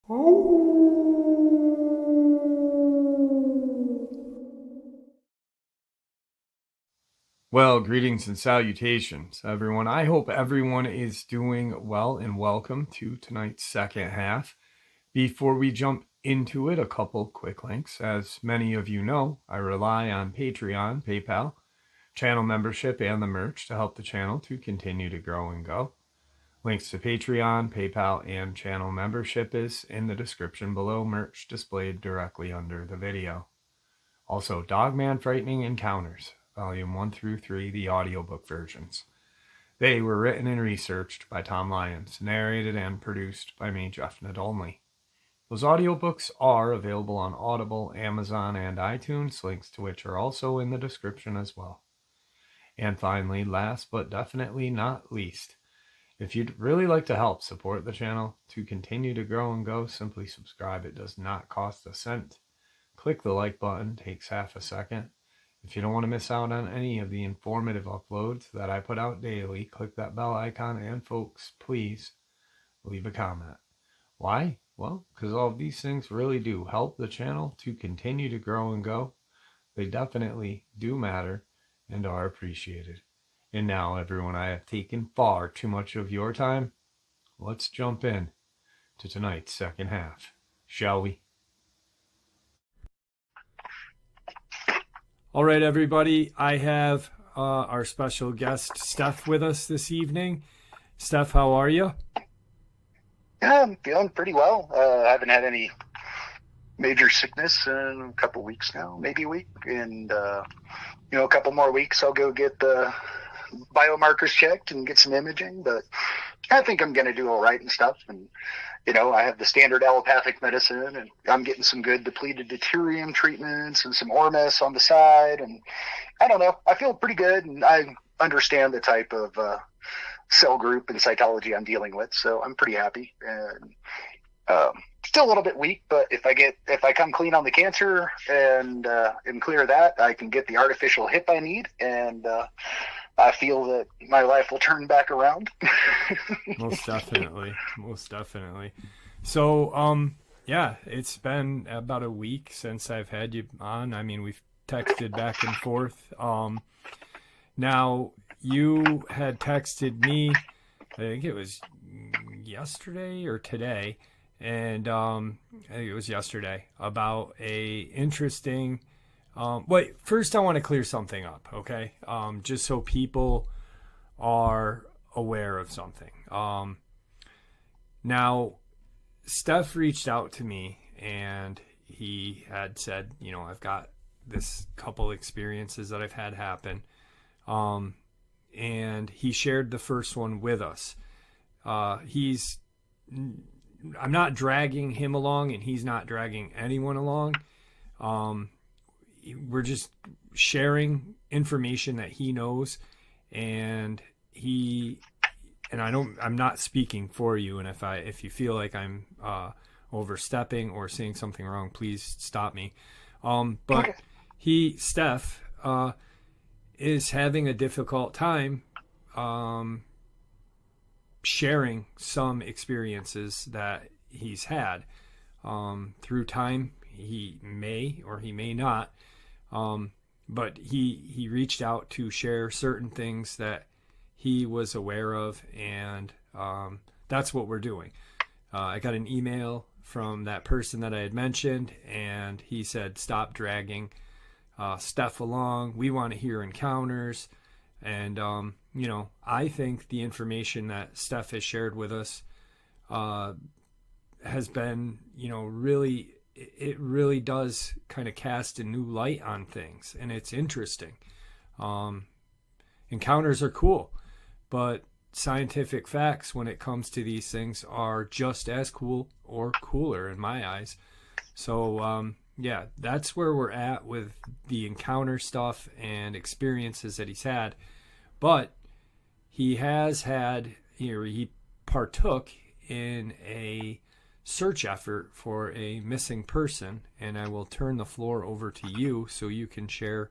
Well, greetings and salutations, everyone. I hope everyone is doing well, and welcome to tonight's second half. Before we jump into it, a couple quick links. As many of you know, I rely on Patreon, PayPal, channel membership, and the merch to help the channel to continue to grow and go. Links to Patreon, PayPal, and channel membership is in the description below, merch displayed directly under the video. Also, Dogman Frightening Encounters, Volume 1 through 3, the audiobook versions. They were written and researched by Tom Lyons, narrated and produced by me, Jeff Nadolny. Those audiobooks are available on Audible, Amazon, and iTunes, links to which are also in the description as well. And finally, last but definitely not least, if you'd really like to help support the channel to continue to grow and go, simply subscribe. It does not cost a cent. Click the like button, takes half a second. If you don't want to miss out on any of the informative uploads that I put out daily, click that bell icon, and folks, please leave a comment. Why? Well, because all of these things really do help the channel to continue to grow and go. They definitely do matter and are appreciated. And now, everyone, I have taken far too much of your time. Let's jump in to tonight's second half, shall we? All right, everybody, I have our special guest, Steph, with us this evening. Steph, how are you? Yeah, I'm feeling pretty well. I haven't had any major sickness in a couple weeks now, maybe a week. And, a couple more weeks, I'll go get the biomarkers checked and get some imaging. But I think I'm going to do all right and stuff. And, I have the standard allopathic medicine, and I'm getting some good depleted deuterium treatments and some Ormus on the side. And I don't know, I feel pretty good, and I understand the type of cell group and cytology I'm dealing with, so I'm pretty happy. And still a little bit weak, but if I come clean on the cancer and clear of that, I can get the artificial hip I need, and I feel that my life will turn back around. Most definitely. So, yeah, it's been about a week since I've had you on. I mean, we've texted back and forth. Now, you had texted me, I think it was yesterday or today, and I think it was yesterday, about a interesting... wait, first I want to clear something up, okay? Just so people are aware of something. Now, Steph reached out to me, and he had said, I've got this couple experiences that I've had happen. And he shared the first one with us. I'm not dragging him along, and he's not dragging anyone along. We're just sharing information that he knows, and I'm not speaking for you. And if you feel like I'm overstepping or saying something wrong, please stop me. But Steph is having a difficult time sharing some experiences that he's had through time. He may or he may not. But he reached out to share certain things that he was aware of, and that's what we're doing. I got an email from that person that I had mentioned, and he said, stop dragging Steph along. We want to hear encounters. And, I think the information that Steph has shared with us has been, it really does kind of cast a new light on things, and it's interesting. Encounters are cool, but scientific facts when it comes to these things are just as cool or cooler in my eyes. So, yeah, that's where we're at with the encounter stuff and experiences that he's had. But he partook in a search effort for a missing person, and I will turn the floor over to you so you can share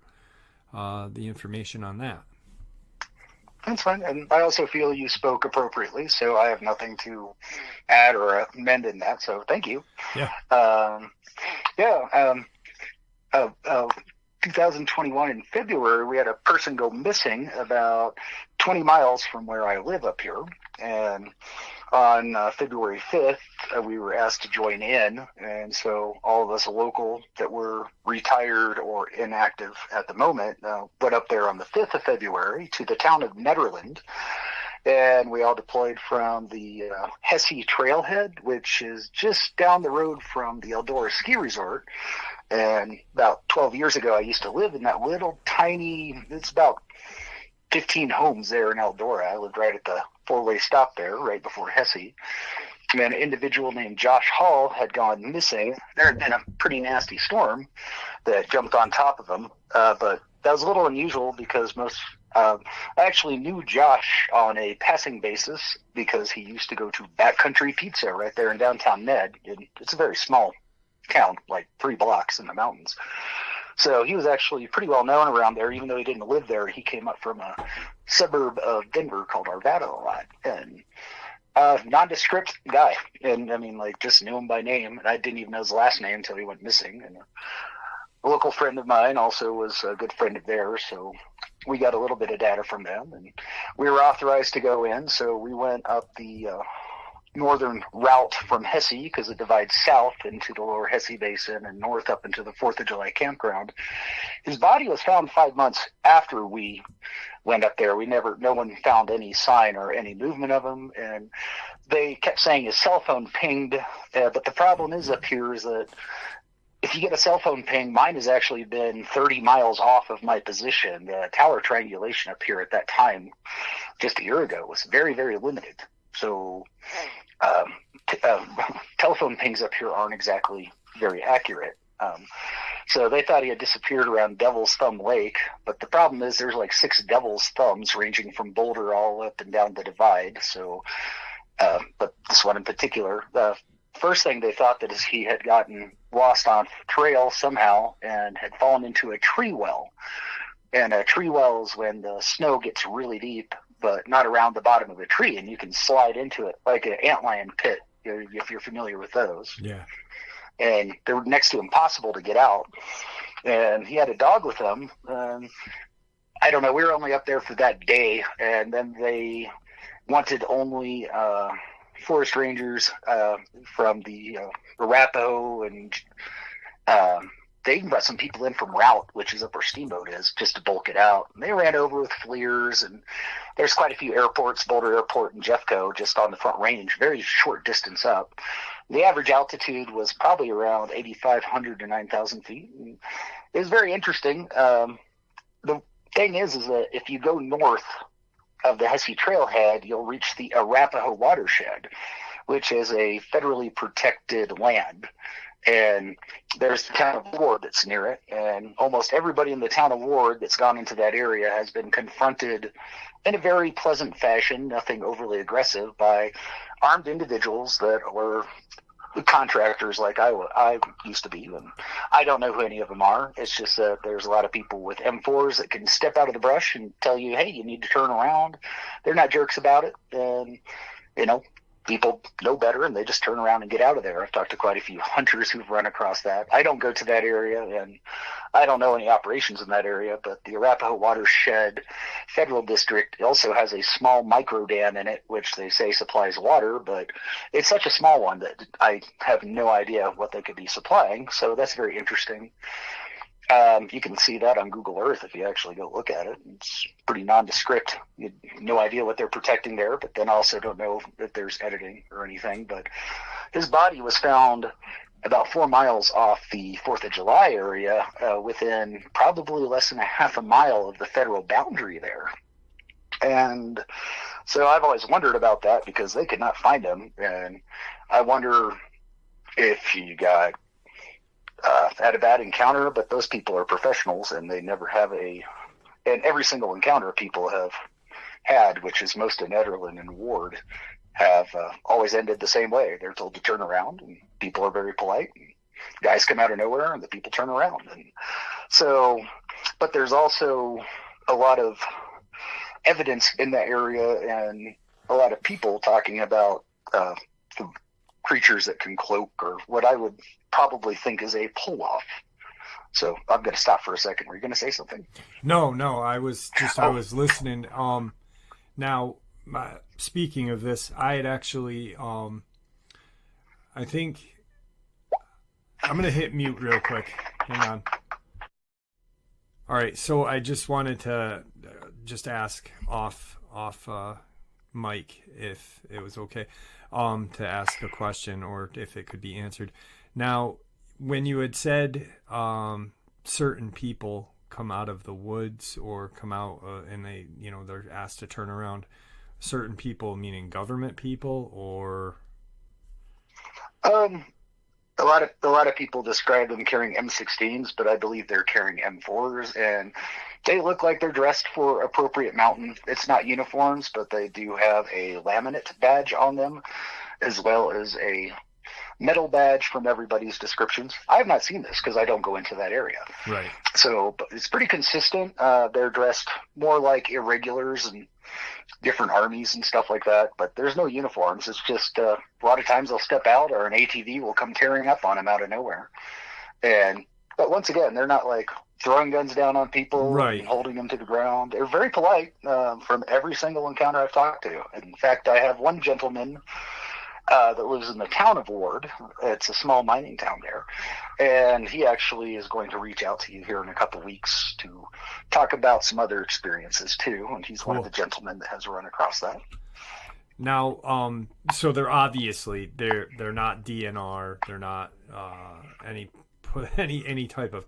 the information on that. That's fine. And I also feel you spoke appropriately, so I have nothing to add or amend in that. So thank you. Yeah. Yeah. 2021 in February, we had a person go missing about 20 miles from where I live up here. And on February 5th, we were asked to join in. And so all of us local that were retired or inactive at the moment went up there on the 5th of February to the town of Nederland. And we all deployed from the Hesse Trailhead, which is just down the road from the Eldora Ski Resort. And about 12 years ago, I used to live in that little tiny, it's about 15 homes there in Eldora. I lived right at the four-way stop there, right before Hesse. And an individual named Josh Hall had gone missing. There had been a pretty nasty storm that jumped on top of him. But that was a little unusual because I actually knew Josh on a passing basis because he used to go to Backcountry Pizza right there in downtown Ned. And it's a very small town, like 3 blocks in the mountains. So he was actually pretty well known around there, even though he didn't live there. He came up from a suburb of Denver called Arvada a lot. And nondescript guy. And I mean, like, just knew him by name. And I didn't even know his last name until he went missing. And a local friend of mine also was a good friend of theirs. So we got a little bit of data from them. And we were authorized to go in. So we went up the northern route from Hesse because it divides south into the lower Hesse Basin and north up into the 4th of July campground. His body was found 5 months after we went up there. No one found any sign or any movement of him, and they kept saying his cell phone pinged. But the problem is up here is that if you get a cell phone ping, mine has actually been 30 miles off of my position. The tower triangulation up here at that time, just a year ago, was very, very limited. So telephone pings up here aren't exactly very accurate. So they thought he had disappeared around Devil's Thumb Lake, but the problem is there's like 6 Devil's Thumbs ranging from Boulder all up and down the divide. So, but this one in particular, the first thing they thought that is he had gotten lost on trail somehow and had fallen into a tree well. And a tree well is when the snow gets really deep, but not around the bottom of a tree, and you can slide into it like an antlion pit, if you're familiar with those. Yeah. And they're next to impossible to get out. And he had a dog with him. I don't know. We were only up there for that day, and then they wanted only forest rangers from the Arapaho, and they even brought some people in from Route, which is up where Steamboat is, just to bulk it out. And they ran over with FLIRs, and there's quite a few airports, Boulder Airport and Jeffco, just on the Front Range, very short distance up. The average altitude was probably around 8,500 to 9,000 feet. And it was very interesting. The thing is that if you go north of the Hesse Trailhead, you'll reach the Arapaho watershed, which is a federally protected land. And there's the town of Ward that's near it. And almost everybody in the town of Ward that's gone into that area has been confronted in a very pleasant fashion, nothing overly aggressive, by armed individuals that were contractors like I used to be. And I don't know who any of them are. It's just that there's a lot of people with M4s that can step out of the brush and tell you, hey, you need to turn around. They're not jerks about it. And, you know, people know better, and they just turn around and get out of there. I've talked to quite a few hunters who've run across that. I don't go to that area, and I don't know any operations in that area, but the Arapaho Watershed Federal District also has a small micro dam in it, which they say supplies water, but it's such a small one that I have no idea what they could be supplying, so that's very interesting. You can see that on Google Earth if you actually go look at it. It's pretty nondescript. You have no idea what they're protecting there, but then also don't know if there's editing or anything. But his body was found about 4 miles off the 4th of July area, within probably less than a half a mile of the federal boundary there. And so I've always wondered about that because they could not find him. And I wonder if you got had a bad encounter, but those people are professionals and they never have and every single encounter people have had, which is most in Nederland and Ward, have always ended the same way. They're told to turn around, and people are very polite. And guys come out of nowhere, and the people turn around. And so, but there's also a lot of evidence in that area and a lot of people talking about the creatures that can cloak, or what I would probably think is a pull-off. So I'm going to stop for a second. Were you going to say something? No, I was listening. Now, speaking of this, I had actually, I think I'm going to hit mute real quick. Hang on. All right, so I just wanted to just ask off mic if it was okay to ask a question or if it could be answered. Now, when you had said certain people come out of the woods or come out and they, they're asked to turn around, certain people meaning government people or a lot of people describe them carrying M16s, but I believe they're carrying M4s, and they look like they're dressed for appropriate mountain. It's not uniforms, but they do have a laminate badge on them, as well as a metal badge from everybody's descriptions. I have not seen this because I don't go into that area. Right. So but it's pretty consistent. They're dressed more like irregulars and different armies and stuff like that, but there's no uniforms. It's just a lot of times they'll step out or an ATV will come tearing up on them out of nowhere. But once again, they're not like throwing guns down on people, right, and holding them to the ground. They're very polite from every single encounter I've talked to. In fact, I have one gentleman that lives in the town of Ward. It's a small mining town there. And he actually is going to reach out to you here in a couple of weeks to talk about some other experiences too. And he's one of the gentlemen that has run across that. Now, so they're obviously they're not DNR. They're not any type of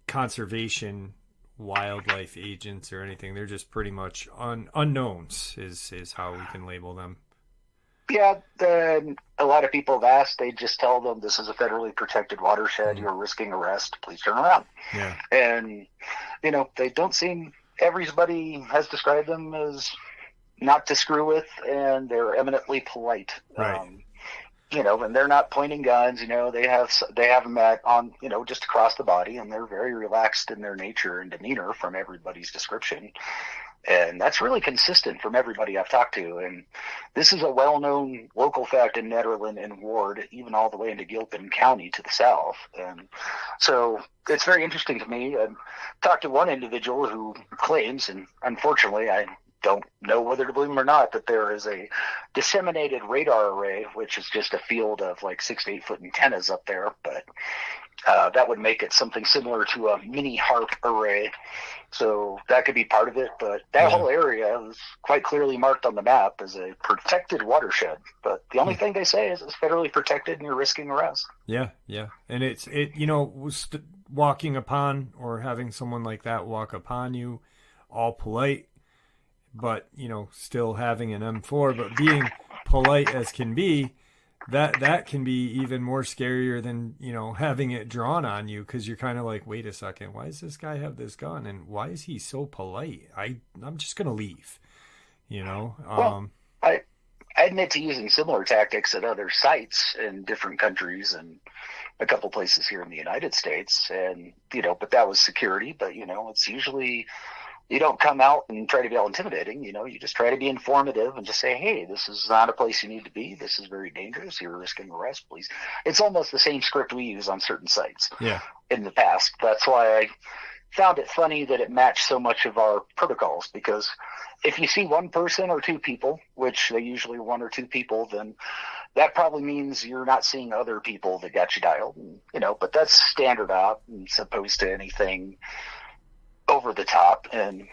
conservation wildlife agents or anything. They're just pretty much unknowns is how we can label them. Yeah, a lot of people have asked. They just tell them this is a federally protected watershed. You're risking arrest. Please turn around. Yeah. And, they don't seem, everybody has described them as not to screw with, and they're eminently polite. Right. And they're not pointing guns. They have them on just across the body, and they're very relaxed in their nature and demeanor from everybody's description. And that's really consistent from everybody I've talked to. And this is a well-known local fact in Nederland and Ward, even all the way into Gilpin County to the south. And so it's very interesting to me. I talked to one individual who claims, and unfortunately I don't know whether to believe him or not, that there is a disseminated radar array, which is just a field of like 6 to 8 foot antennas up there. But that would make it something similar to a mini HARP array. So that could be part of it. But that whole area is quite clearly marked on the map as a protected watershed. But the only thing they say is it's federally protected and you're risking arrest. Yeah. And it walking upon or having someone like that walk upon you, all polite, but still having an M4, but being polite as can be, that can be even more scarier than having it drawn on you, because you're kind of like, wait a second, why does this guy have this gun and why is he so polite? I'm just gonna leave. Well, I admit to using similar tactics at other sites in different countries and a couple places here in the United States, and but that was security. But it's usually, you don't come out and try to be all intimidating. You just try to be informative and just say, hey, this is not a place you need to be. This is very dangerous. You're risking arrest, please. It's almost the same script we use on certain sites in the past. That's why I found it funny that it matched so much of our protocols, because if you see one person or two people, which they usually are one or two people, then that probably means you're not seeing other people that got you dialed. But that's standard op as opposed to anything over the top. And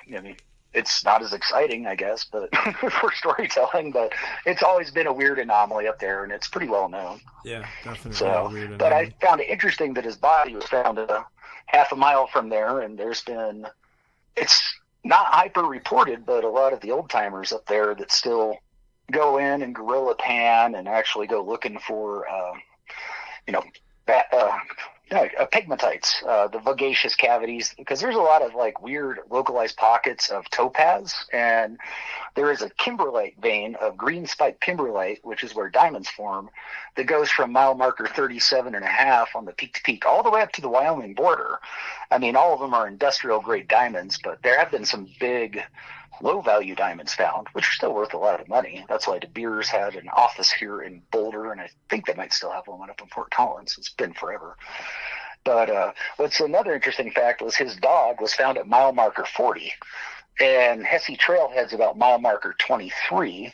it's not as exciting, I guess, but for storytelling, but it's always been a weird anomaly up there, and it's pretty well known. Yeah, definitely. So, weird anomaly. But I found it interesting that his body was found half a mile from there, and it's not hyper reported, but a lot of the old timers up there that still go in and guerrilla pan and actually go looking for pegmatites, the vagacious cavities, because there's a lot of like weird localized pockets of topaz, and there is a kimberlite vein of green spike kimberlite, which is where diamonds form, that goes from mile marker 37.5 on the peak to peak all the way up to the Wyoming border. I mean, all of them are industrial grade diamonds, but there have been some big low value diamonds found, which are still worth a lot of money. That's why De Beers had an office here in Boulder, and I think they might still have one up in Fort Collins. It's been forever. But what's another interesting fact was his dog was found at mile marker 40, and Hesse Trailhead's about mile marker 23.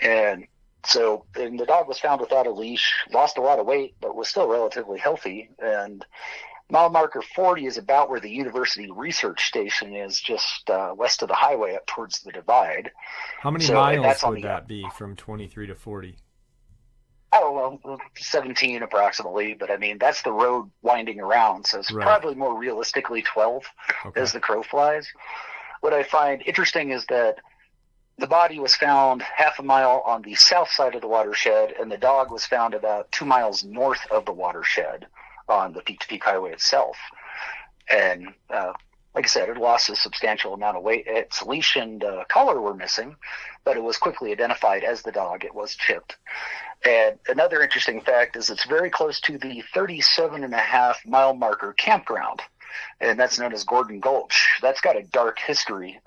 And the dog was found without a leash, lost a lot of weight, but was still relatively healthy. And mile marker 40 is about where the University Research Station is, just west of the highway up towards the divide. How many miles would that be from 23 to 40? I don't know, 17 approximately, but I mean, that's the road winding around, so it's probably more realistically 12 as the crow flies. What I find interesting is that the body was found half a mile on the south side of the watershed, and the dog was found about 2 miles north of the watershed on the peak-to-peak highway itself. And like I said, it lost a substantial amount of weight. Its leash and collar were missing, but it was quickly identified as the dog. It was chipped. And another interesting fact is it's very close to the 37.5 mile marker campground, and that's known as Gordon Gulch. That's got a dark history.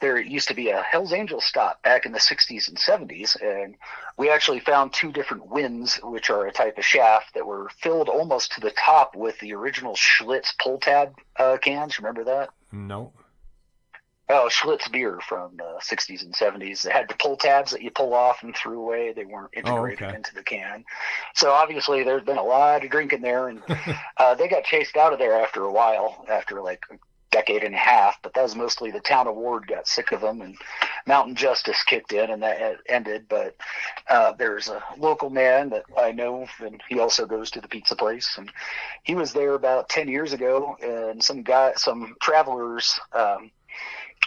There used to be a Hells Angels stop back in the 60s and 70s, and we actually found 2 different winds, which are a type of shaft, that were filled almost to the top with the original Schlitz pull tab cans. Remember that? No. Oh, Schlitz beer from the 60s and 70s. They had the pull tabs that you pull off and threw away. They weren't integrated into the can. So obviously there's been a lot of drinking there, and they got chased out of there after a while, after like a decade and a half. But that was mostly the town of Ward got sick of them, and Mountain Justice kicked in, and that ended. But there's a local man that I know, and he also goes to the pizza place, and he was there about 10 years ago, and some travelers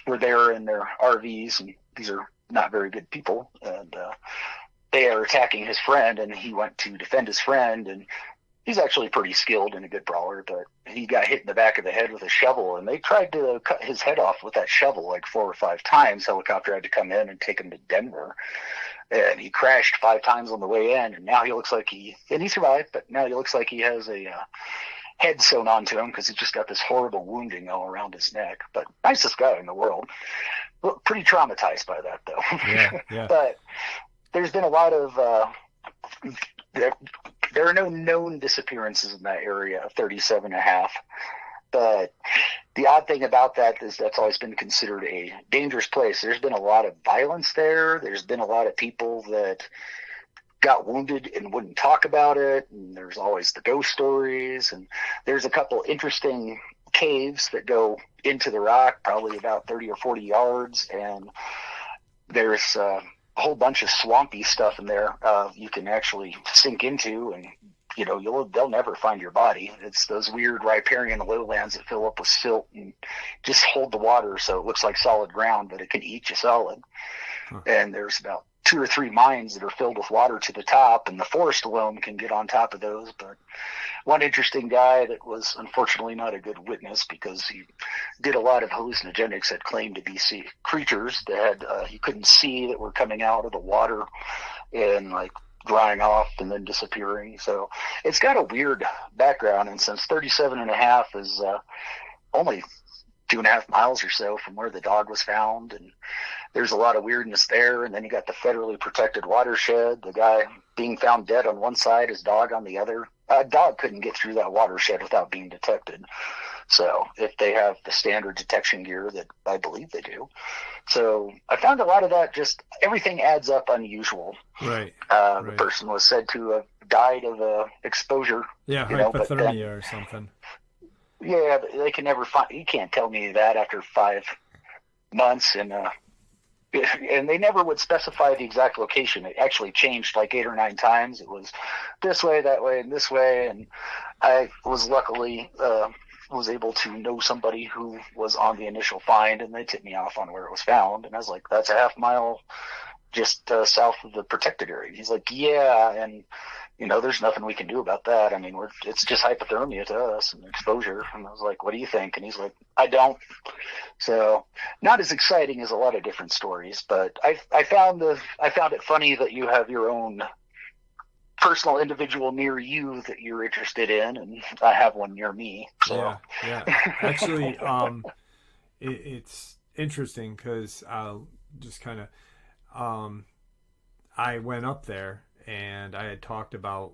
were there in their RVs, and these are not very good people, and they are attacking his friend, and he went to defend his friend, and he's actually pretty skilled and a good brawler, but he got hit in the back of the head with a shovel, and they tried to cut his head off with that shovel like 4 or 5 times. Helicopter had to come in and take him to Denver, and he crashed 5 times on the way in, and now he looks like he survived, but now he looks like he has a head sewn onto him because he just got this horrible wounding all around his neck. But nicest guy in the world. Pretty traumatized by that, though. Yeah. But there's been a lot of there are no known disappearances in that area of 37.5. But the odd thing about that is that's always been considered a dangerous place. There's been a lot of violence there. There's been a lot of people that got wounded and wouldn't talk about it, and there's always the ghost stories, and there's a couple interesting caves that go into the rock, probably about 30 or 40 yards, and there's a whole bunch of swampy stuff in there you can actually sink into, and they'll never find your body. It's those weird riparian lowlands that fill up with silt and just hold the water so it looks like solid ground, but it can eat you solid. And there's about 2 or 3 mines that are filled with water to the top, and the forest alone can get on top of those. But one interesting guy that was unfortunately not a good witness because he did a lot of hallucinogenics that claimed to be creatures that he couldn't see that were coming out of the water and like drying off and then disappearing. So it's got a weird background, and since 37.5 is only 2.5 miles or so from where the dog was found, and there's a lot of weirdness there. And then you got the federally protected watershed, the guy being found dead on one side, his dog on the other. A dog couldn't get through that watershed without being detected. So if they have the standard detection gear that I believe they do. So I found a lot of that, just everything adds up unusual. Right. The person was said to have died of exposure. Yeah, hypothermia or something. Yeah, but they can never find. You can't tell me that after 5 months, and they never would specify the exact location. It actually changed like 8 or 9 times. It was this way, that way, and this way. And I was luckily was able to know somebody who was on the initial find, and they tipped me off on where it was found. And I was like, that's a half mile just south of the protected area. He's like, yeah, and there's nothing we can do about that. I mean, it's just hypothermia to us and exposure. And I was like, what do you think? And he's like, I don't. So not as exciting as a lot of different stories, but I found it funny that you have your own personal individual near you that you're interested in, and I have one near me. So yeah. Actually, it's interesting because I'll just kind of, I went up there and I had talked about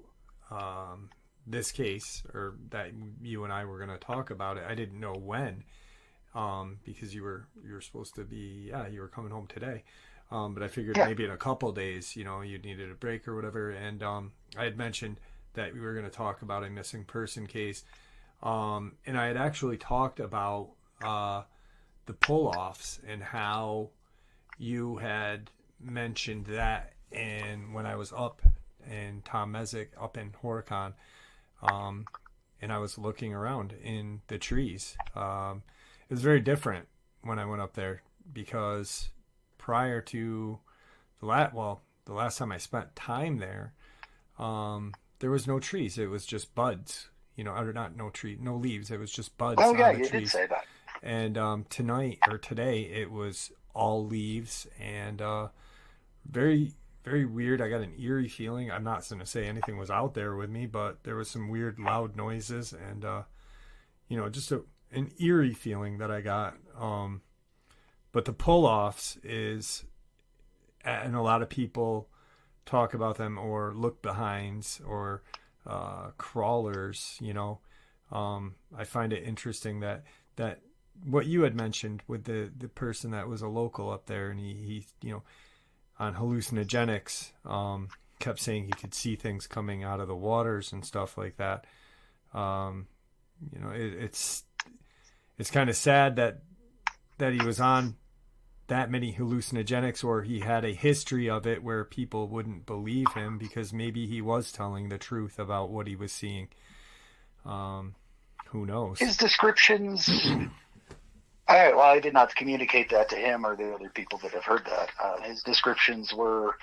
this case, or that you and I were going to talk about it. I didn't know when, because you were supposed to be, you were coming home today. But I figured maybe in a couple days, you needed a break or whatever. And I had mentioned that we were going to talk about a missing person case. And I had actually talked about the pull-offs and how you had mentioned that. And when I was up in Tom Mesick, up in Horicon, and I was looking around in the trees, it was very different when I went up there, because prior to the last time I spent time there, there was no trees. It was just buds, or not no leaves. It was just buds. Oh yeah, on the you trees. did say that. And today it was all leaves, and very, very weird. I got an eerie feeling. I'm not going to say anything was out there with me, but there was some weird loud noises, and just an eerie feeling that I got. But the pull-offs is, and a lot of people talk about them, or look behinds, or crawlers. I find it interesting that what you had mentioned with the person that was a local up there, and he on hallucinogenics, kept saying he could see things coming out of the waters and stuff like that. It's kind of sad that he was on that many hallucinogenics, or he had a history of it where people wouldn't believe him, because maybe he was telling the truth about what he was seeing. Who knows? His descriptions. I did not communicate that to him or the other people that have heard that. His descriptions were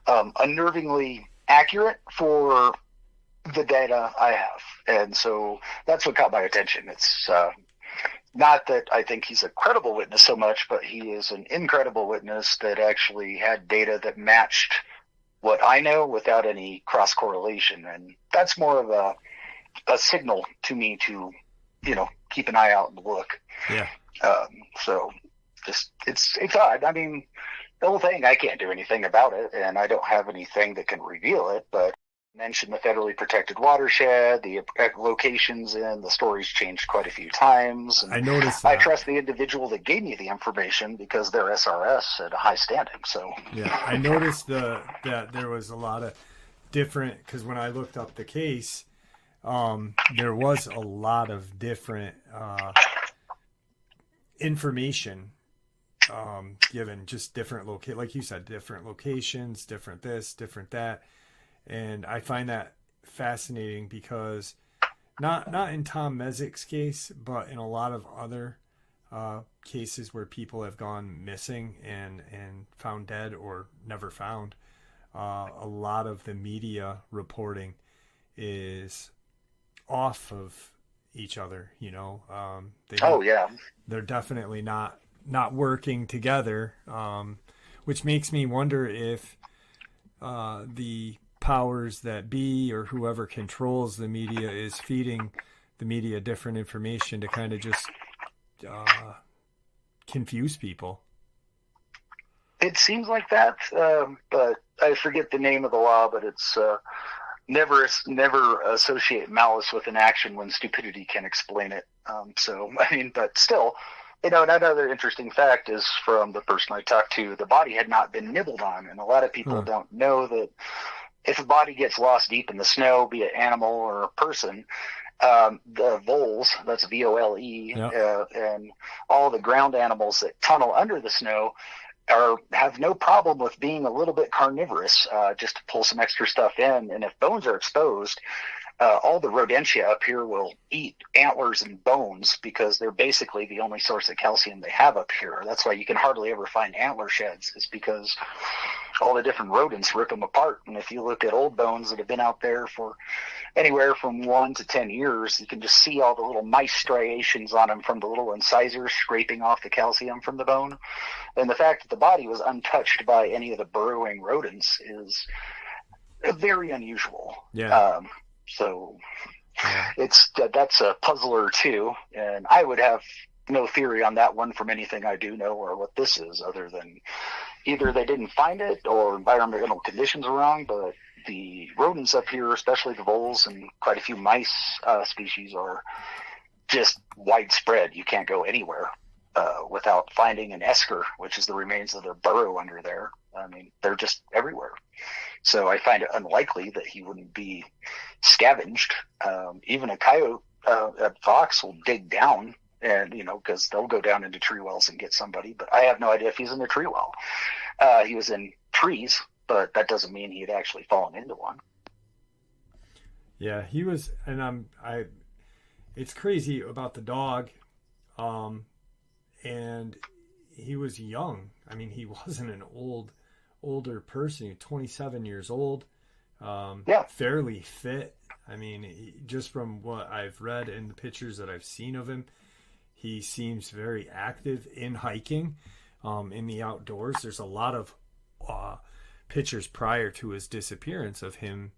unnervingly accurate for the data I have, and so that's what caught my attention. It's not that I think he's a credible witness so much, but he is an incredible witness that actually had data that matched what I know without any cross correlation, and that's more of a signal to me to keep an eye out and look. Yeah. So just it's odd. I mean, the whole thing, I can't do anything about it, and I don't have anything that can reveal it, but I mentioned the federally protected watershed, the locations, and the story's changed quite a few times. And I noticed that. I trust the individual that gave me the information because they're SRS at a high standing. So yeah, I noticed that there was a lot of different, because when I looked up the case, there was a lot of different information given, just different like you said, different locations, different this, different that. And I find that fascinating, because not in Tom Mesick's case, but in a lot of other cases where people have gone missing and found dead or never found, a lot of the media reporting is off of each other. They're definitely not working together, which makes me wonder if the powers that be, or whoever controls the media, is feeding the media different information to kind of just confuse people. It seems like that, but I forget the name of the law, but it's never associate malice with an action when stupidity can explain it. But still, another interesting fact is, from the person I talked to, the body had not been nibbled on, and a lot of people don't know that if a body gets lost deep in the snow, be it animal or a person, the voles, that's VOLE, and all the ground animals that tunnel under the snow have no problem with being a little bit carnivorous, just to pull some extra stuff in. And if bones are exposed, all the rodentia up here will eat antlers and bones, because they're basically the only source of calcium they have up here. That's why you can hardly ever find antler sheds, is because all the different rodents rip them apart. And if you look at old bones that have been out there for anywhere from 1 to 10 years, you can just see all the little mice striations on them from the little incisors scraping off the calcium from the bone. And the fact that the body was untouched by any of the burrowing rodents is very unusual. Yeah. So that's a puzzler too. And I would have no theory on that one from anything I do know or what this is, other than either they didn't find it or environmental conditions are wrong. But the rodents up here, especially the voles and quite a few mice species, are just widespread. You can't go anywhere without finding an esker, which is the remains of their burrow under there. I mean, they're just everywhere. So I find it unlikely that he wouldn't be scavenged. Even a coyote, a fox will dig down, and because they'll go down into tree wells and get somebody. But I have no idea if he's in a tree well. He was in trees, but that doesn't mean he had actually fallen into one. Yeah, he was, and it's crazy about the dog, and he was young. I mean, he wasn't an older person. He was 27 years old, fairly fit. I mean, just from what I've read and the pictures that I've seen of him, he seems very active in hiking, in the outdoors. There's a lot of pictures prior to his disappearance of him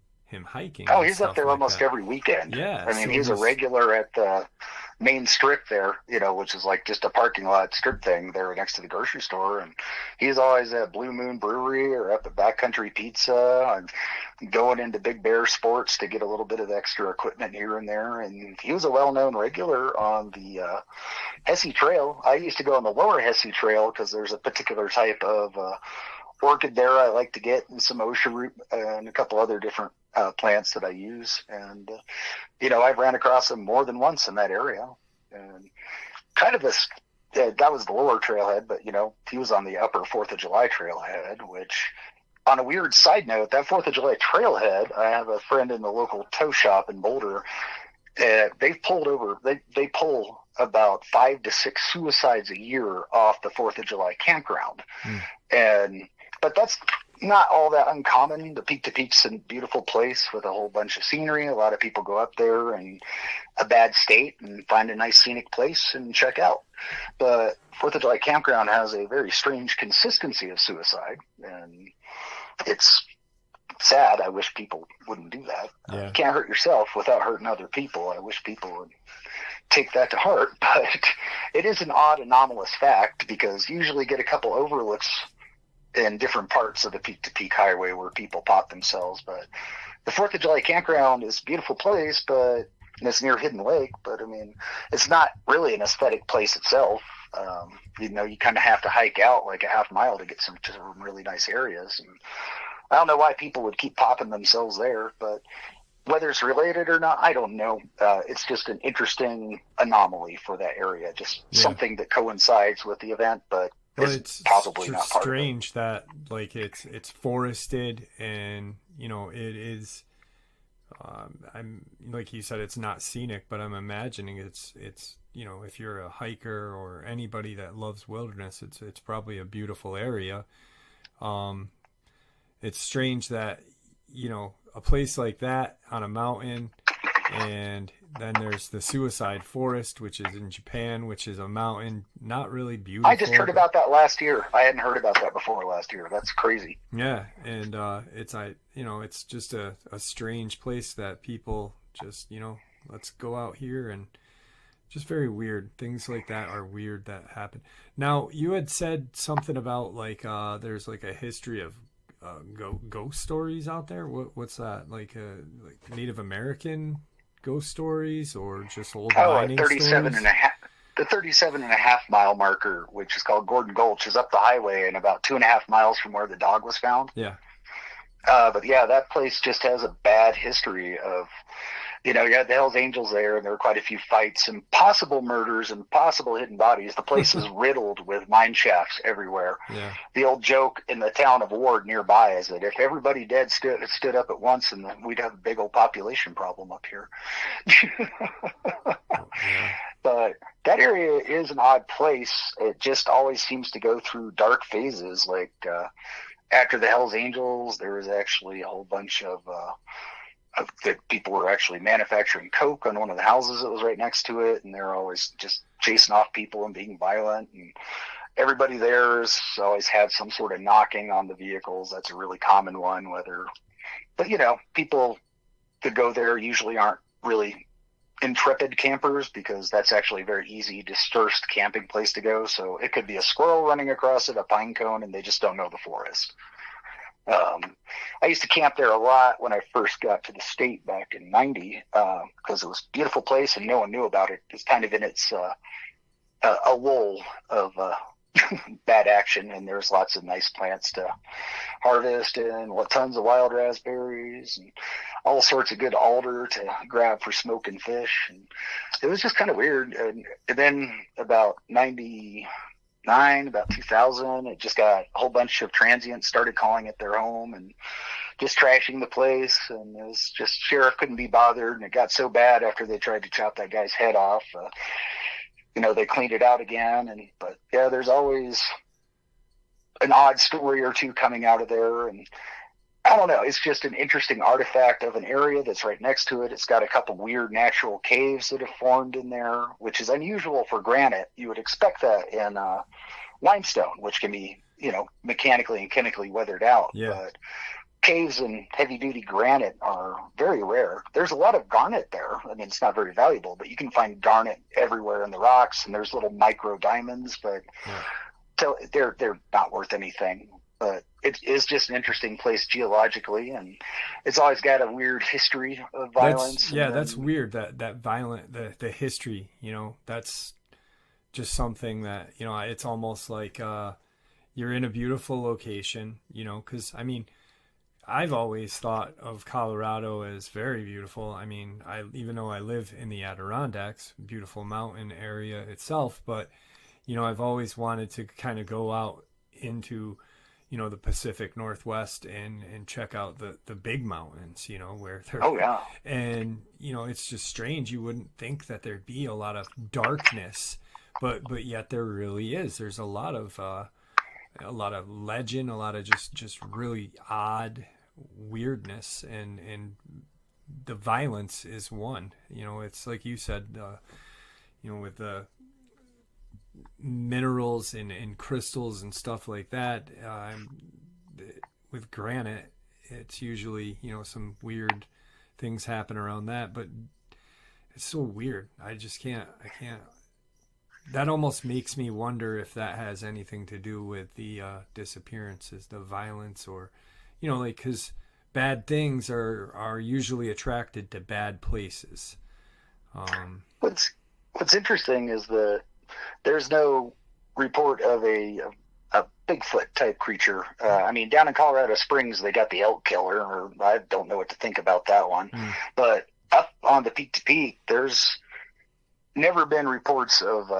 hiking. Oh, he's up there almost every weekend. Yeah. I mean, he's a regular at the main strip there, which is like just a parking lot strip thing there next to the grocery store. And he's always at Blue Moon Brewery or up at Backcountry Pizza and going into Big Bear Sports to get a little bit of extra equipment here and there. And he was a well-known regular on the Hesse Trail. I used to go on the lower Hesse Trail because there's a particular type of orchid there I like to get, and some osha root and a couple other different plants that I use. And, I've ran across him more than once in that area. And kind of that was the lower trailhead, but, he was on the upper 4th of July trailhead, which, on a weird side note, that 4th of July trailhead, I have a friend in the local tow shop in Boulder. They've they pull about 5 to 6 suicides a year off the 4th of July campground. But that's not all that uncommon. The Peak to Peak's a beautiful place with a whole bunch of scenery. A lot of people go up there in a bad state and find a nice scenic place and check out. But 4th of July campground has a very strange consistency of suicide, and it's sad. I wish people wouldn't do that. Yeah. You can't hurt yourself without hurting other people. I wish people would take that to heart, but it is an odd, anomalous fact, because you usually get a couple overlooks in different parts of the Peak to Peak highway where people pop themselves. But the 4th of July campground is a beautiful place, and it's near Hidden Lake, but I mean, it's not really an aesthetic place itself. You kind of have to hike out like a half mile to get to some really nice areas. And I don't know why people would keep popping themselves there, but whether it's related or not, I don't know. It's just an interesting anomaly for that area, just something that coincides with the event, but it's probably not part strange of it. That like it's forested, and it is. I'm like you said, it's not scenic, but I'm imagining it's if you're a hiker or anybody that loves wilderness, it's probably a beautiful area. It's strange that a place like that on a mountain, and then there's the suicide forest, which is in Japan, which is a mountain, not really beautiful. I just heard about that last year. I hadn't heard about that before last year. That's crazy. Yeah, and it's just a strange place that people just let's go out here, and just very weird things like that are weird that happen. Now, you had said something about like there's like a history of ghost stories out there. What's that, like Native American ghost stories, or just old mining 37 stories? and a half. The 37 and a half mile marker, which is called Gordon Gulch, is up the highway and about 2.5 miles from where the dog was found. Yeah. But yeah, that place just has a bad history of, you had the Hells Angels there, and there were quite a few fights and possible murders and possible hidden bodies. The place is riddled with mine shafts everywhere. Yeah. The old joke in the town of Ward nearby is that if everybody dead stood up at once, and we'd have a big old population problem up here. Yeah. But that area is an odd place. It just always seems to go through dark phases. Like after the Hells Angels, there was actually a whole bunch of that people were actually manufacturing coke on one of the houses that was right next to it, and they're always just chasing off people and being violent. And everybody there has always had some sort of knocking on the vehicles. That's a really common one. But people that go there usually aren't really intrepid campers, because that's actually a very easy, dispersed camping place to go. So it could be a squirrel running across it, a pine cone, and they just don't know the forest. I used to camp there a lot when I first got to the state back in '90, because it was a beautiful place and no one knew about it. It's kind of in its a lull of bad action, and there's lots of nice plants to harvest and tons of wild raspberries and all sorts of good alder to grab for smoking fish. And it was just kind of weird. And then about 2000, it just got a whole bunch of transients started calling it their home and just trashing the place. And it was just, sheriff couldn't be bothered. And it got so bad after they tried to chop that guy's head off, they cleaned it out again. But yeah, there's always an odd story or two coming out of there. And I don't know, it's just an interesting artifact of an area that's right next to it. It's got a couple weird natural caves that have formed in there, which is unusual for granite. You would expect that in limestone, which can be, mechanically and chemically weathered out. Yeah. But caves in heavy-duty granite are very rare. There's a lot of garnet there. I mean, it's not very valuable, but you can find garnet everywhere in the rocks, and there's little micro diamonds, but so they're not worth anything. But it is just an interesting place geologically, and it's always got a weird history of violence. That's weird, that violent, the history, that's just something that, it's almost like you're in a beautiful location, because, I mean, I've always thought of Colorado as very beautiful. I mean, even though I live in the Adirondacks, beautiful mountain area itself, but, I've always wanted to kind of go out into the Pacific Northwest and check out the big mountains, where they're, oh yeah. And, it's just strange. You wouldn't think that there'd be a lot of darkness, but yet there really is. There's a lot of legend, a lot of just really odd weirdness, and the violence is one. It's like you said, with the minerals and crystals and stuff like that. With granite, it's usually, some weird things happen around that, but it's so weird. I can't. That almost makes me wonder if that has anything to do with the disappearances, the violence, or, because bad things are usually attracted to bad places. What's interesting is that there's no report of a Bigfoot type creature. I mean, down in Colorado Springs, they got the elk killer, or I don't know what to think about that one. But up on the peak to peak, there's never been reports of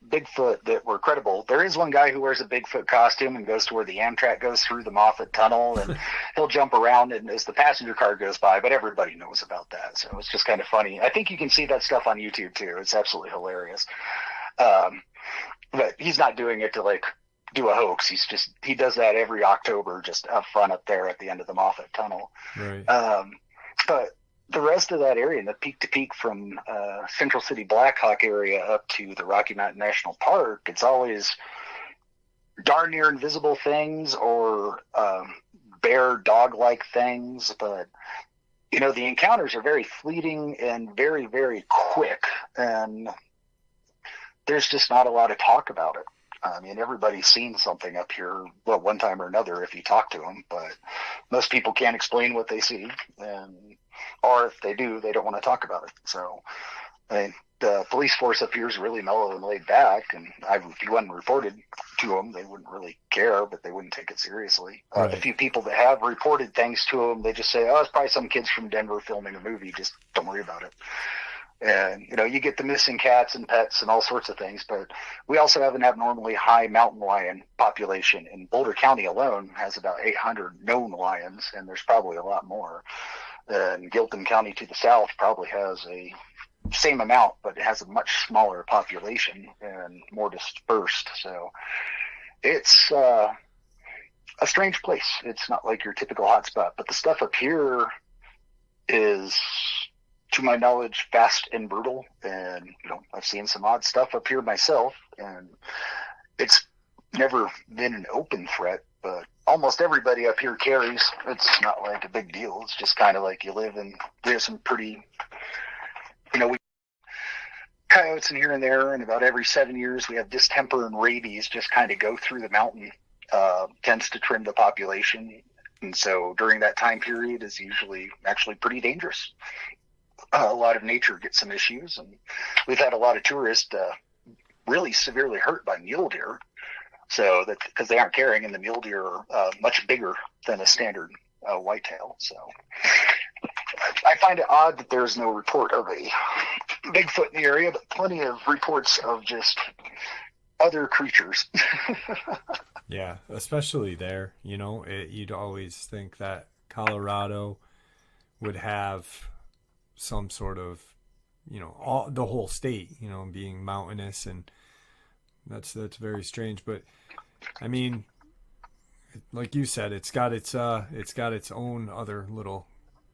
Bigfoot that were credible. There is one guy who wears a Bigfoot costume and goes to where the Amtrak goes through the Moffat Tunnel, and he'll jump around and as the passenger car goes by, but everybody knows about that. So it's just kind of funny. I think you can see that stuff on YouTube too. It's absolutely hilarious. But he's not doing it to do a hoax. He does that every October, just up front up there at the end of the Moffat Tunnel. Right. But the rest of that area, the peak to peak from Central City Blackhawk area up to the Rocky Mountain National Park, it's always darn near invisible things or bear dog-like things. But, the encounters are very fleeting and very, very quick. And there's just not a lot of talk about it. I mean, everybody's seen something up here, one time or another if you talk to them, but most people can't explain what they see, or if they do, they don't want to talk about it. So, the police force up here is really mellow and laid back, and if you hadn't reported to them, they wouldn't really care, but they wouldn't take it seriously. Right. The few people that have reported things to them, they just say, oh, it's probably some kids from Denver filming a movie, just don't worry about it. And, you get the missing cats and pets and all sorts of things, but we also have an abnormally high mountain lion population. In Boulder County alone has about 800 known lions, and there's probably a lot more. And Gilpin County to the south probably has a same amount, but it has a much smaller population and more dispersed. So it's a strange place. It's not like your typical hotspot, but the stuff up here is, to my knowledge, fast and brutal. And, I've seen some odd stuff up here myself, and it's never been an open threat, but almost everybody up here carries. It's not like a big deal. It's just kind of like you live in, there's some pretty, we coyotes in here and there, and about every 7 years we have distemper and rabies just kind of go through the mountain. Tends to trim the population, and so during that time period is usually actually pretty dangerous. A lot of nature gets some issues, and we've had a lot of tourists really severely hurt by mule deer. So that because they aren't carrying, and the mule deer are much bigger than a standard whitetail. So I find it odd that there's no report of a Bigfoot in the area, but plenty of reports of just other creatures. Yeah, especially there. You'd always think that Colorado would have some sort of, the whole state, being mountainous, and that's very strange. But I mean, like you said, it's got its own other little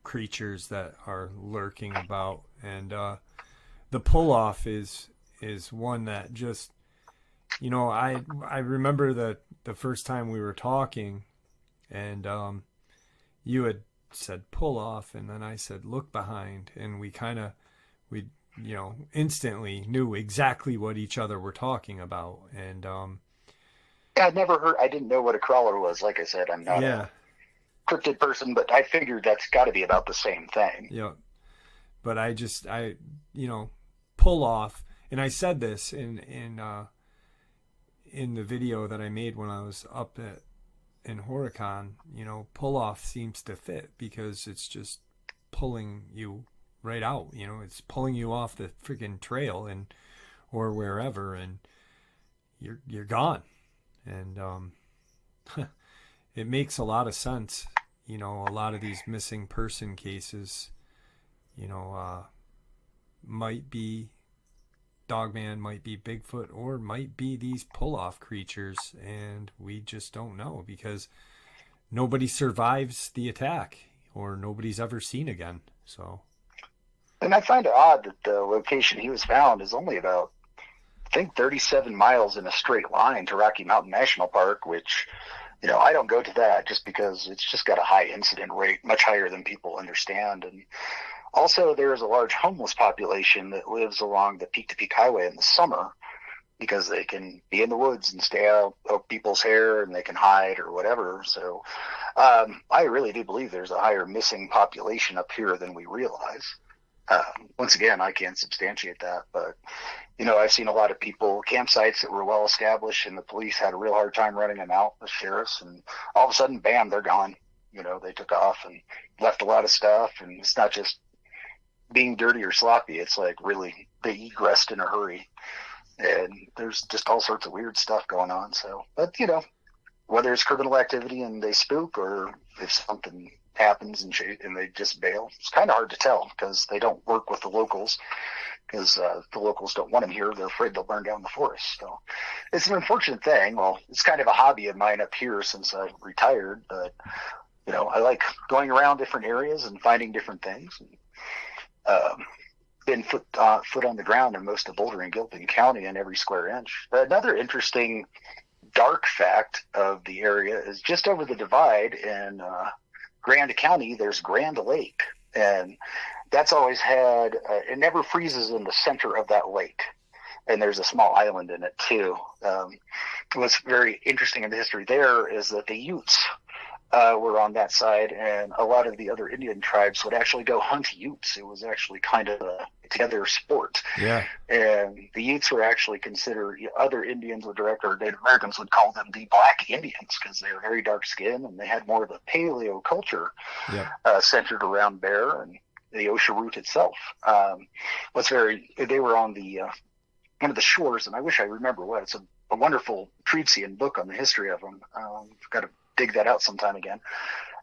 creatures that are lurking about, and the pull off is one that just, I remember the first time we were talking, and you had said pull off, and then I said look behind, and we instantly knew exactly what each other were talking about. And I'd never heard. I didn't know what a crawler was. Like I said, I'm not a cryptid person, but I figured that's got to be about the same thing. Yeah, but I pull off, and I said this in the video that I made when I was up in Horicon. Pull off seems to fit because it's just pulling you right out. It's pulling you off the freaking trail or wherever, and you're gone. And it makes a lot of sense. A lot of these missing person cases, might be Dogman, might be Bigfoot, or might be these pull-off creatures, and we just don't know because nobody survives the attack, or nobody's ever seen again. So, and I find it odd that the location he was found is only about, I think, 37 miles in a straight line to Rocky Mountain National Park, which, I don't go to that just because it's just got a high incident rate, much higher than people understand. And also, there is a large homeless population that lives along the Peak to Peak Highway in the summer because they can be in the woods and stay out of people's hair, and they can hide or whatever. So I really do believe there's a higher missing population up here than we realize. Once again, I can't substantiate that, but, I've seen a lot of people, campsites that were well established, and the police had a real hard time running them out, the sheriffs, and all of a sudden, bam, they're gone. They took off and left a lot of stuff, and it's not just being dirty or sloppy. It's like really they egressed in a hurry, and there's just all sorts of weird stuff going on. So, but whether it's criminal activity and they spook, or if something happens and they just bail, it's kind of hard to tell because they don't work with the locals, because the locals don't want them here. They're afraid they'll burn down the forest. So it's an unfortunate thing. Well, it's kind of a hobby of mine up here since I've retired, but I like going around different areas and finding different things. And, been foot on the ground in most of Boulder and Gilpin County in every square inch. Another interesting dark fact of the area is just over the divide in Grand County, there's Grand Lake, and that's always had it never freezes in the center of that lake, and there's a small island in it too. What's very interesting in the history there is that the Utes were on that side, and a lot of the other Indian tribes would actually go hunt Utes. It was actually kind of a together sport. Yeah. And the Utes were actually considered, other Indians or Native Americans would call them the Black Indians because they were very dark skinned, and they had more of a paleo culture centered around bear and the Osha root itself. They were on the one of the shores, and I wish I remember what. It's a wonderful treatise and book on the history of them. Got to dig that out sometime again.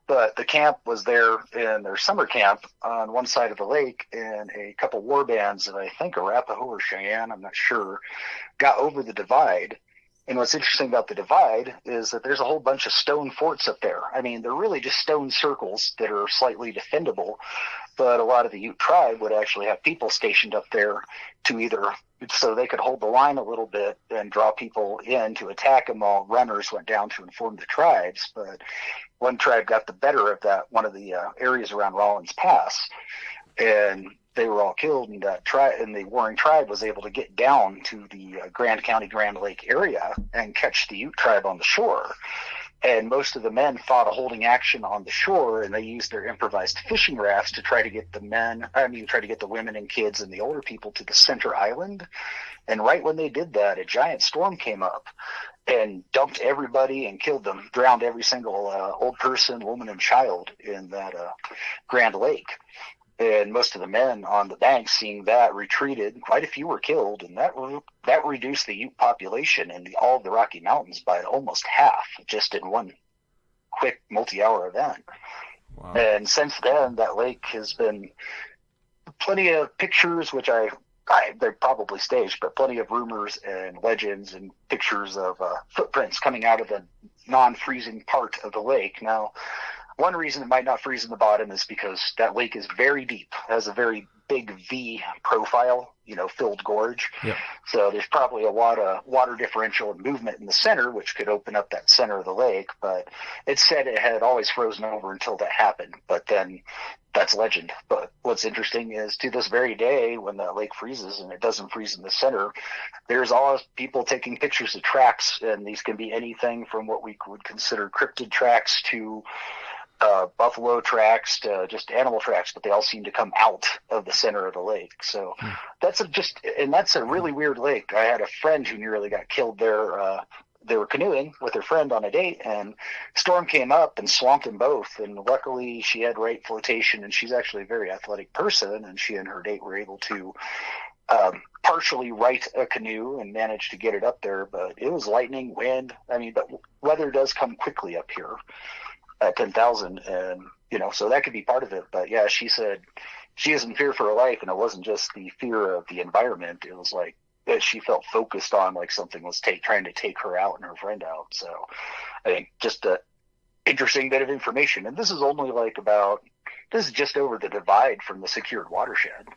But the camp was there in their summer camp on one side of the lake, and a couple war bands that I think Arapaho or Cheyenne, I'm not sure, got over the divide And what's interesting about the divide is that there's a whole bunch of stone forts up there. I mean, they're really just stone circles that are slightly defendable, but a lot of the Ute tribe would actually have people stationed up there to either so they could hold the line a little bit and draw people in to attack them while runners went down to inform the tribes. But one tribe got the better of that, one of the areas around Rollins Pass, and they were all killed, and the warring tribe was able to get down to the Grand County, Grand Lake area and catch the Ute tribe on the shore. And most of the men fought a holding action on the shore, and they used their improvised fishing rafts to try to get the women and kids and the older people to the center island. And right when they did that, a giant storm came up and dumped everybody and killed them, drowned every single old person, woman, and child in that Grand Lake. And most of the men on the banks, seeing that, retreated. Quite a few were killed, and that reduced the Ute population in all of the Rocky Mountains by almost half, just in one quick multi-hour event. Wow. And since then, that lake has been plenty of pictures, which they're probably staged, but plenty of rumors and legends and pictures of footprints coming out of the non-freezing part of the lake. Now, one reason it might not freeze in the bottom is because that lake is very deep, has a very big V profile, filled gorge. Yep. So there's probably a lot of water differential and movement in the center, which could open up that center of the lake. But it said it had always frozen over until that happened. But then that's legend. But what's interesting is to this very day, when that lake freezes and it doesn't freeze in the center, there's always people taking pictures of tracks. And these can be anything from what we would consider cryptid tracks to buffalo tracks to just animal tracks, but they all seem to come out of the center of the lake. So that's a really weird lake. I had a friend who nearly got killed there. They were canoeing with her friend on a date, and storm came up and swamped them both. And luckily she had right flotation, and she's actually a very athletic person, and she and her date were able to partially right a canoe and managed to get it up there. But it was lightning, wind. I mean, but weather does come quickly up here at 10,000, and so that could be part of it. But yeah, she said she is in fear for her life, and it wasn't just the fear of the environment. It was like that she felt focused on, like something was trying to take her out and her friend out. So I think just a interesting bit of information. And this is only this is just over the divide from the secured watershed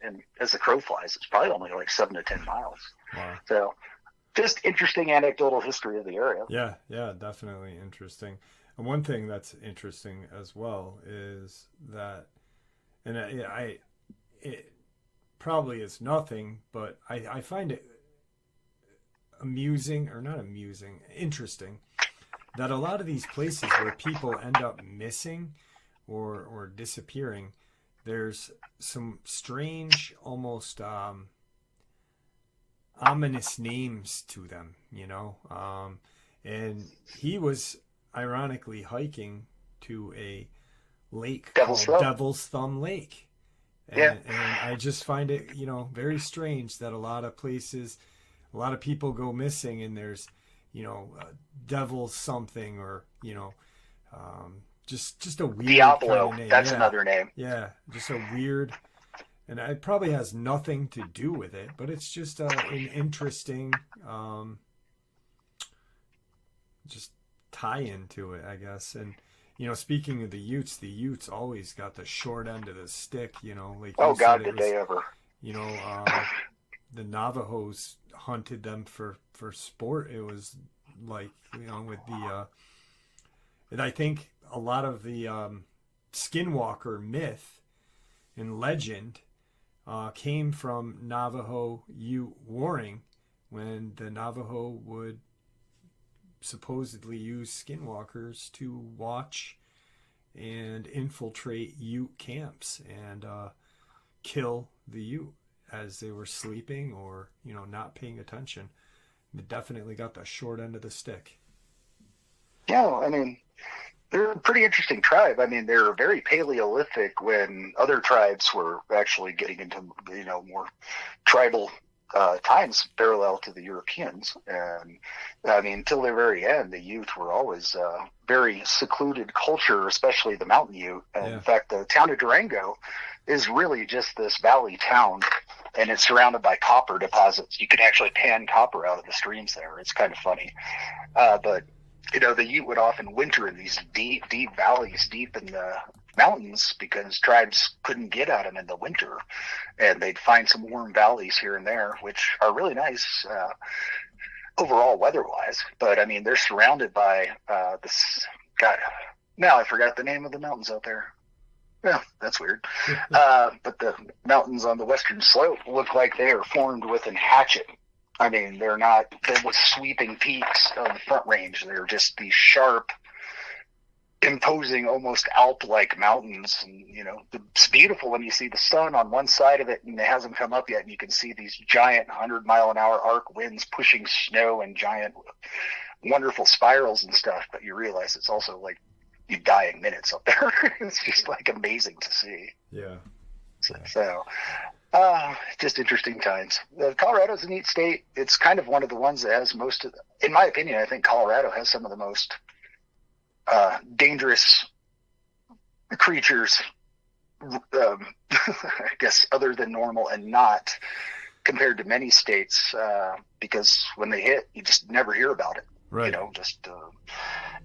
and as the crow flies, it's probably only like 7 to 10 miles. Wow. So just interesting anecdotal history of the area. Yeah, definitely interesting. And one thing that's interesting as well is that, and it probably is nothing, but I find it interesting that a lot of these places where people end up missing or disappearing, there's some strange, almost ominous names to them, and he was ironically hiking to a lake called Devil's Thumb Lake. And I just find it, very strange that a lot of places, a lot of people go missing, and there's, devil something, or, just a weird Diablo. Kind of name. That's another name. Yeah, just a weird, and it probably has nothing to do with it, but it's just an interesting, just tie into it, I guess. And speaking of the Utes always got the short end of the stick, like oh god, did they ever. The Navajos hunted them for sport. It was like, with the and I think a lot of the skinwalker myth and legend came from Navajo Ute warring, when the Navajo would supposedly use skinwalkers to watch and infiltrate Ute camps and kill the Ute as they were sleeping or not paying attention. It definitely got the short end of the stick. Yeah, I mean, they're a pretty interesting tribe. I mean, they're very Paleolithic when other tribes were actually getting into more tribal times parallel to the Europeans. And I mean, until the very end, the Ute were always very secluded culture, especially the Mountain Ute. And in fact, the town of Durango is really just this valley town and it's surrounded by copper deposits. You can actually pan copper out of the streams there. It's kind of funny. But, the Ute would often winter in these deep, deep valleys, deep in the mountains, because tribes couldn't get at them in the winter. And they'd find some warm valleys here and there, which are really nice overall weather-wise. But, I mean, they're surrounded by this, God, now I forgot the name of the mountains out there. Yeah, that's weird. But the mountains on the western slope look like they are formed with a hatchet. I mean, they're with sweeping peaks of the Front Range. They're just these sharp, imposing, almost Alp-like mountains. And, it's beautiful when you see the sun on one side of it and it hasn't come up yet, and you can see these giant 100-mile-an-hour arc winds pushing snow and giant, wonderful spirals and stuff. But you realize it's also like you die in minutes up there. It's just like amazing to see. Yeah. So just interesting times. Colorado's a neat state. It's kind of one of the ones that has in my opinion, I think Colorado has some of the most dangerous creatures, I guess, other than normal and not, compared to many states, because when they hit, you just never hear about it. Right.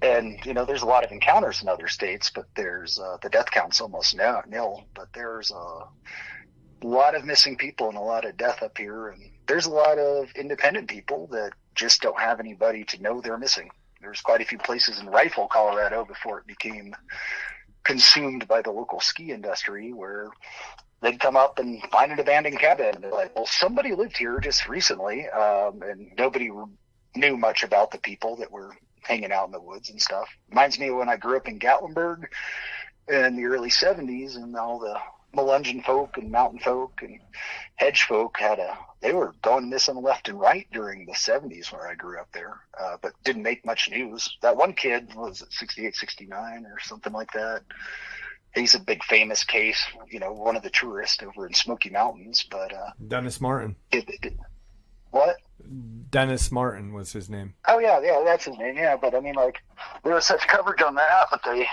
And there's a lot of encounters in other states, but there's the death count's almost nil. But there's a lot of missing people and a lot of death up here, and there's a lot of independent people that just don't have anybody to know they're missing. There's quite a few places in Rifle, Colorado, before it became consumed by the local ski industry, where they'd come up and find an abandoned cabin. And they're like, well, somebody lived here just recently, and nobody knew much about the people that were hanging out in the woods and stuff. Reminds me of when I grew up in Gatlinburg in the early 70s, and all the Melungeon folk and mountain folk and hedge folk they were going missing left and right during the 70s where I grew up there, but didn't make much news. That one kid was at 68, 69 or something like that. He's a big famous case, one of the tourists over in Smoky Mountains. But Dennis Martin. What? Dennis Martin was his name. Oh yeah, that's his name. Yeah, but I mean, like, there was such coverage on that, but they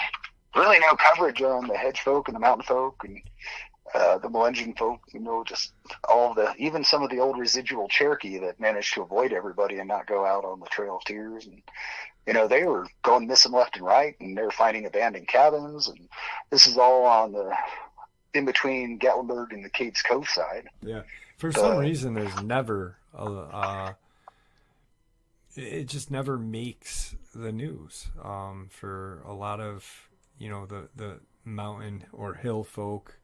really no coverage on the hedge folk and the mountain folk and the Melungeon folk. Just even some of the old residual Cherokee that managed to avoid everybody and not go out on the Trail of Tears. And they were going missing left and right, and they were finding abandoned cabins. And this is all on the in between Gatlinburg and the Cades Cove side. Yeah. For some reason, there's never it just never makes the news for a lot of the mountain or hill folk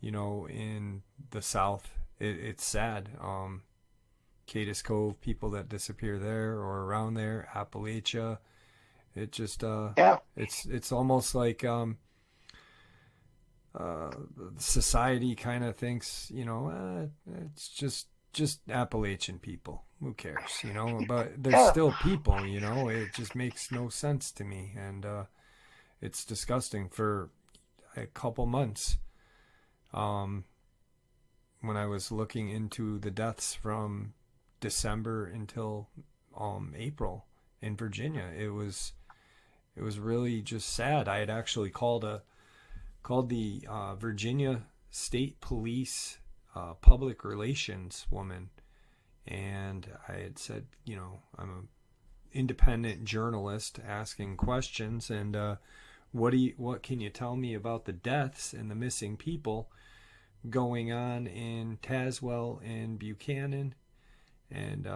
in the South. It's sad. Cades Cove, people that disappear there or around there, Appalachia, it just it's almost like society kind of thinks, it's just Appalachian people. Who cares, But there's still people, It just makes no sense to me, and it's disgusting. For a couple months, when I was looking into the deaths from December until April in Virginia, it was really just sad. I had actually called the Virginia State Police public relations woman, and I had said, I'm an independent journalist asking questions, and what can you tell me about the deaths and the missing people going on in Tazewell and Buchanan? And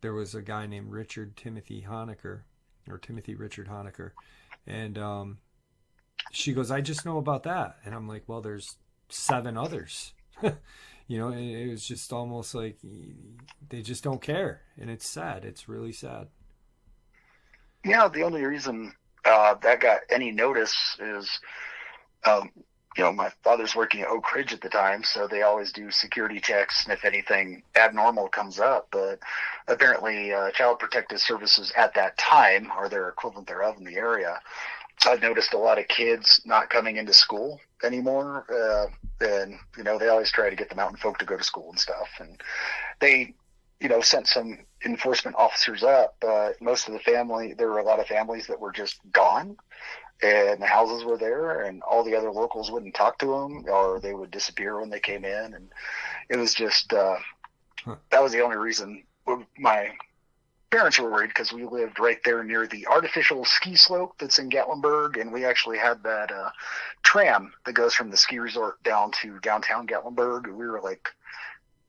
there was a guy named Timothy Richard Honecker, and she goes, I just know about that. And I'm like, well, there's 7 others. It was just almost like they just don't care. And it's sad. It's really sad. Yeah, the only reason that got any notice is, my father's working at Oak Ridge at the time, so they always do security checks, and if anything abnormal comes up. But apparently Child Protective Services at that time, or their equivalent thereof in the area, I've noticed a lot of kids not coming into school anymore. And, they always try to get the mountain folk to go to school and stuff. And they, sent some enforcement officers up, but most of the family, there were a lot of families that were just gone. and the houses were there, and all the other locals wouldn't talk to them, or they would disappear when they came in. And it was just, that was the only reason my parents were worried, because we lived right there near the artificial ski slope that's in Gatlinburg, and we actually had that tram that goes from the ski resort down to downtown Gatlinburg. We were like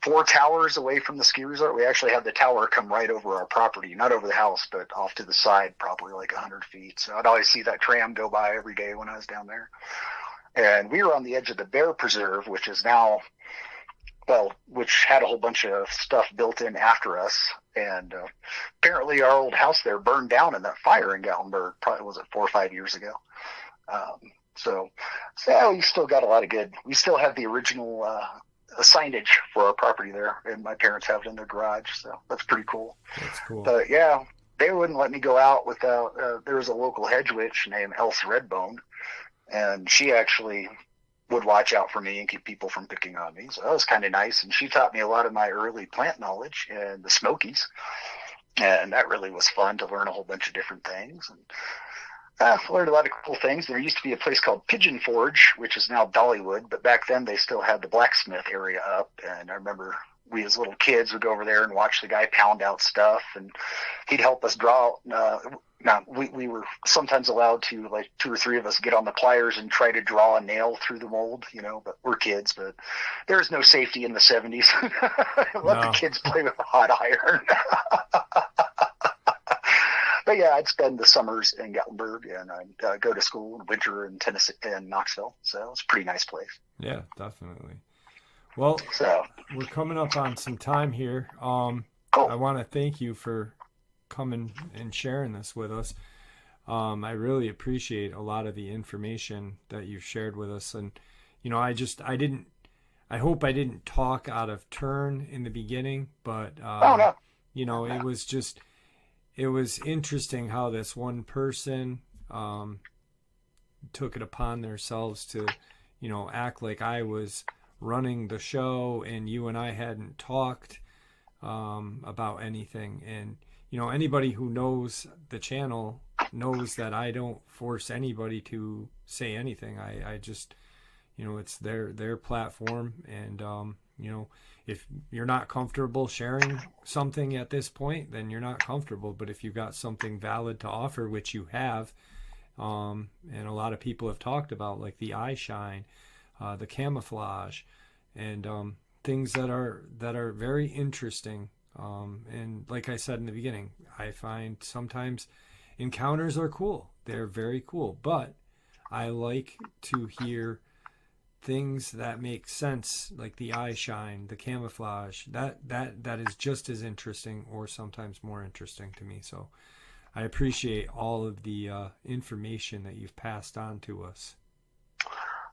4 towers away from the ski resort. We actually had the tower come right over our property, not over the house, but off to the side, probably like 100 feet. So I'd always see that tram go by every day when I was down there. And we were on the edge of the bear preserve, which is now, well, which had a whole bunch of stuff built in after us. And apparently our old house there burned down in that fire in Gatlinburg, probably, was it 4 or 5 years ago? So we still got a lot of good. We still have the original signage for our property there, and my parents have it in their garage, so that's pretty cool. That's cool. But yeah, they wouldn't let me go out without, there was a local hedge witch named Else Redbone, and she actually would watch out for me and keep people from picking on me, so that was kind of nice. And she taught me a lot of my early plant knowledge and the Smokies, and that really was fun to learn a whole bunch of different things. And I learned a lot of cool things. There used to be a place called Pigeon Forge, which is now Dollywood, but back then they still had the blacksmith area up. And I remember we as little kids would go over there and watch the guy pound out stuff, and he'd help us draw. Now, we were sometimes allowed to, like 2 or 3 of us, get on the pliers and try to draw a nail through the mold, but we're kids. But there was no safety in the 70s. Let the kids play with a hot iron. But yeah, I'd spend the summers in Gatlinburg, and I'd go to school in winter in Tennessee and Knoxville. So it's a pretty nice place. Yeah, definitely. Well, we're coming up on some time here. Cool. I want to thank you for coming and sharing this with us. I really appreciate a lot of the information that you've shared with us. And, I hope I didn't talk out of turn in the beginning, but, no. It was interesting how this one person took it upon themselves to, act like I was running the show and you and I hadn't talked about anything. And, anybody who knows the channel knows that I don't force anybody to say anything. I just, it's their platform. And, if you're not comfortable sharing something at this point, then you're not comfortable. But if you've got something valid to offer, which you have, and a lot of people have talked about, like the eye shine, the camouflage, and things that are very interesting. And like I said in the beginning, I find sometimes encounters are cool. They're very cool. But I like to hear things that make sense, like the eye shine, the camouflage. That is just as interesting, or sometimes more interesting to me. So I appreciate all of the information that you've passed on to us.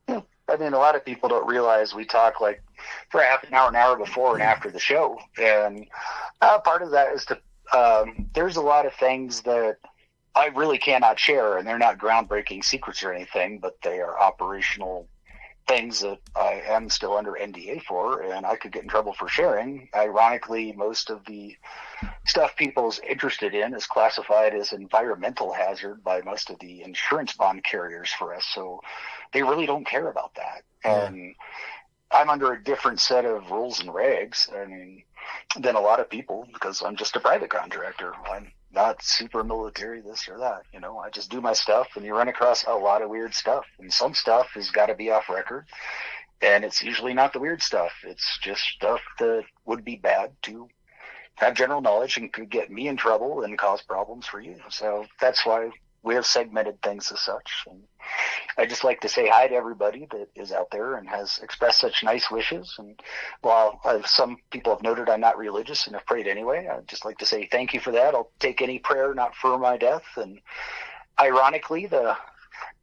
I mean, a lot of people don't realize we talk like for half an hour before and after the show. And part of that is there's a lot of things that I really cannot share, and they're not groundbreaking secrets or anything, but they are operational things that I am still under NDA for, and I could get in trouble for sharing. Ironically, most of the stuff people's interested in is classified as environmental hazard by most of the insurance bond carriers for us, so they really don't care about that. And I'm under a different set of rules and regs, than a lot of people, because I'm just a private contractor. I'm not super military, this or that. I just do my stuff, and you run across a lot of weird stuff, and some stuff has got to be off record, and it's usually not the weird stuff. It's just stuff that would be bad to have general knowledge and could get me in trouble and cause problems for you. So that's why we have segmented things as such. And I just like to say hi to everybody that is out there and has expressed such nice wishes. And while some people have noted I'm not religious and have prayed anyway, I'd just like to say thank you for that. I'll take any prayer, not for my death. And ironically,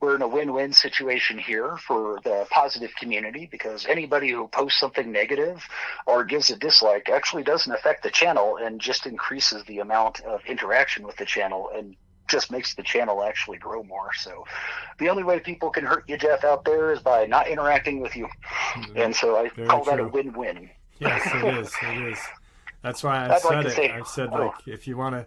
we're in a win-win situation here for the positive community, because anybody who posts something negative or gives a dislike actually doesn't affect the channel and just increases the amount of interaction with the channel and just makes the channel actually grow more. So the only way people can hurt you, Jeff, out there is by not interacting with you. And so I call that a win-win. Yes, it is. It is. That's why I've said like, if you want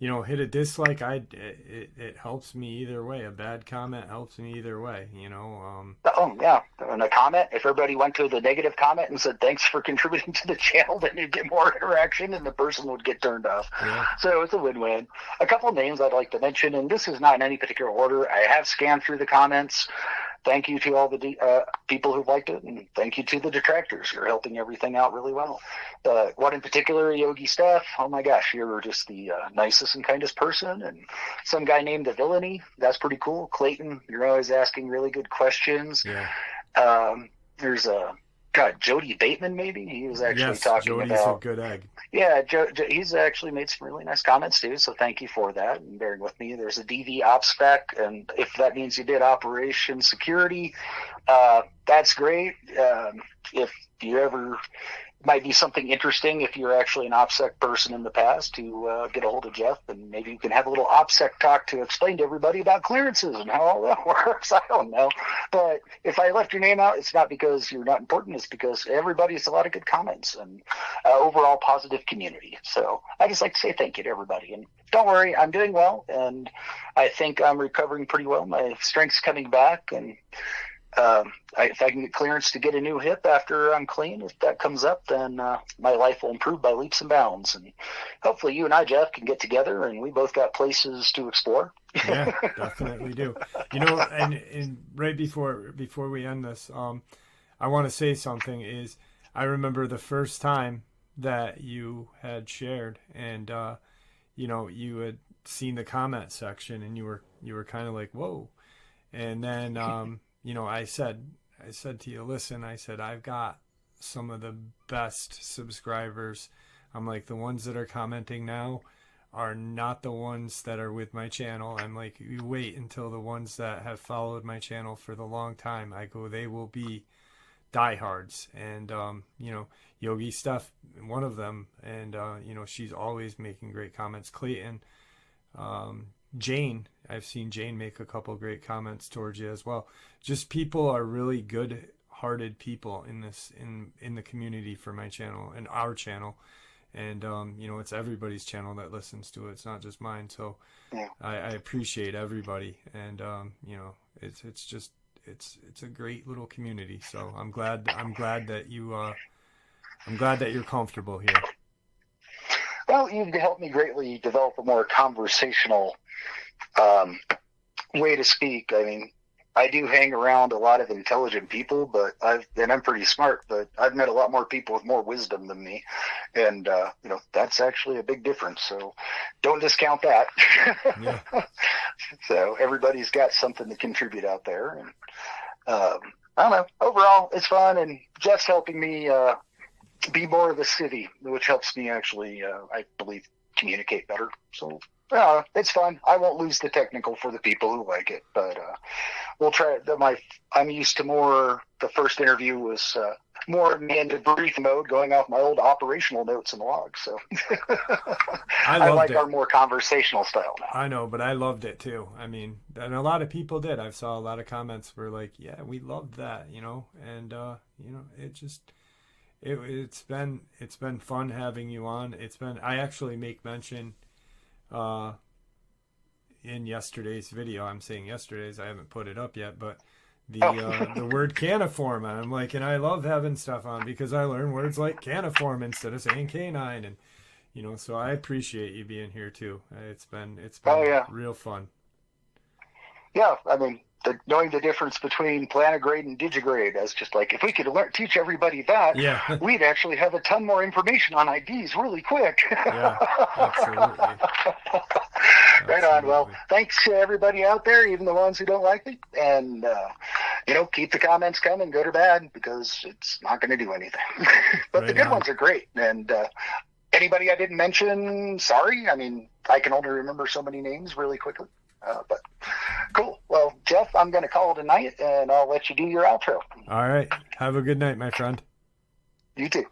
hit a dislike. It helps me either way. A bad comment helps me either way. Oh yeah, and a comment. If everybody went to the negative comment and said thanks for contributing to the channel, then you'd get more interaction, and the person would get turned off. Yeah. So it's a win-win. A couple of names I'd like to mention, and this is not in any particular order. I have scanned through the comments. Thank you to all the people who've liked it, and thank you to the detractors. You're helping everything out really well. One in particular, Yogi Steph, oh my gosh, you're just the nicest and kindest person. And some guy named the Villainy, that's pretty cool. Clayton, you're always asking really good questions. Yeah. There's Jody Bateman, maybe. He was actually talking Jody's about a good egg. Yeah, he's actually made some really nice comments too, so thank you for that and bearing with me. There's a DV op spec, and if that means you did operation security, that's great. If you ever might be something interesting if you're actually an OPSEC person in the past to get a hold of Jeff, and maybe you can have a little OPSEC talk to explain to everybody about clearances and how all that works. I don't know. But if I left your name out, it's not because you're not important. It's because everybody has a lot of good comments and overall positive community. So I just like to say thank you to everybody. And don't worry, I'm doing well, and I think I'm recovering pretty well. My strength's coming back, and if I can get clearance to get a new hip after I'm clean, if that comes up, then my life will improve by leaps and bounds. And hopefully you and I, Jeff, can get together, and we both got places to explore. Yeah, definitely do. And right before we end this, I want to say something is I remember the first time that you had shared, and you had seen the comment section, and you were kind of like, whoa. And then I said to you, listen, I said, I've got some of the best subscribers. I'm like, the ones that are commenting now are not the ones that are with my channel. I'm like, you wait until the ones that have followed my channel for the long time. I go, they will be diehards. And, Yogi Steph, one of them. And, she's always making great comments. Clayton, Jane, I've seen Jane make a couple great comments towards you as well. Just people are really good hearted people in the community for my channel and our channel. And, it's everybody's channel that listens to it. It's not just mine. So Yeah. I appreciate everybody. And, it's a great little community. So I'm glad that you're comfortable here. Well, you've helped me greatly develop a more conversational way to speak. I mean, I do hang around a lot of intelligent people, and I'm pretty smart, but I've met a lot more people with more wisdom than me. And, that's actually a big difference. So don't discount that. Yeah. So everybody's got something to contribute out there. And, I don't know, overall it's fun, and Jeff's helping me, be more of a city, which helps me actually, I believe, communicate better. So it's fun. I won't lose the technical for the people who like it, but we'll try. I'm used to more. The first interview was more in debrief mode, going off my old operational notes and logs. So I like our more conversational style now. I know, but I loved it too. I mean, and a lot of people did. I saw a lot of comments were like, "Yeah, we loved that," and it just. It's been fun having you on. I actually make mention in yesterday's video. I'm saying yesterday's. I haven't put it up yet, but the word caniform, and I'm like, and I love having stuff on because I learn words like caniform instead of saying canine, and so I appreciate you being here too. It's been real fun. Yeah, I mean, knowing the difference between planigrade and digigrade, as just like, if we could teach everybody that, we'd actually have a ton more information on IDs really quick. Yeah, absolutely. Right on. Well, thanks to everybody out there, even the ones who don't like me. And, keep the comments coming, good or bad, because it's not going to do anything. But the good ones are great. And anybody I didn't mention, sorry. I mean, I can only remember so many names really quickly. But cool. Well, Jeff, I'm going to call it a night, and I'll let you do your outro. All right. Have a good night, my friend. You too.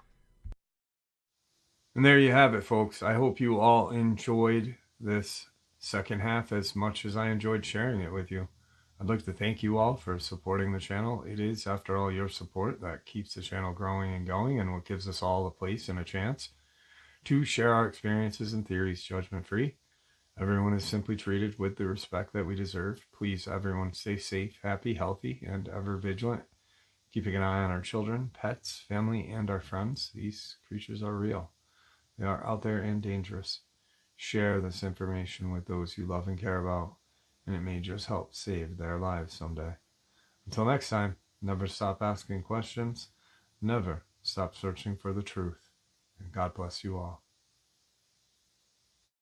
And there you have it, folks. I hope you all enjoyed this second half as much as I enjoyed sharing it with you. I'd like to thank you all for supporting the channel. It is, after all, your support that keeps the channel growing and going, and what gives us all a place and a chance to share our experiences and theories judgment-free. Everyone is simply treated with the respect that we deserve. Please, everyone, stay safe, happy, healthy, and ever vigilant, keeping an eye on our children, pets, family, and our friends. These creatures are real. They are out there and dangerous. Share this information with those you love and care about, and it may just help save their lives someday. Until next time, never stop asking questions, never stop searching for the truth, and God bless you all.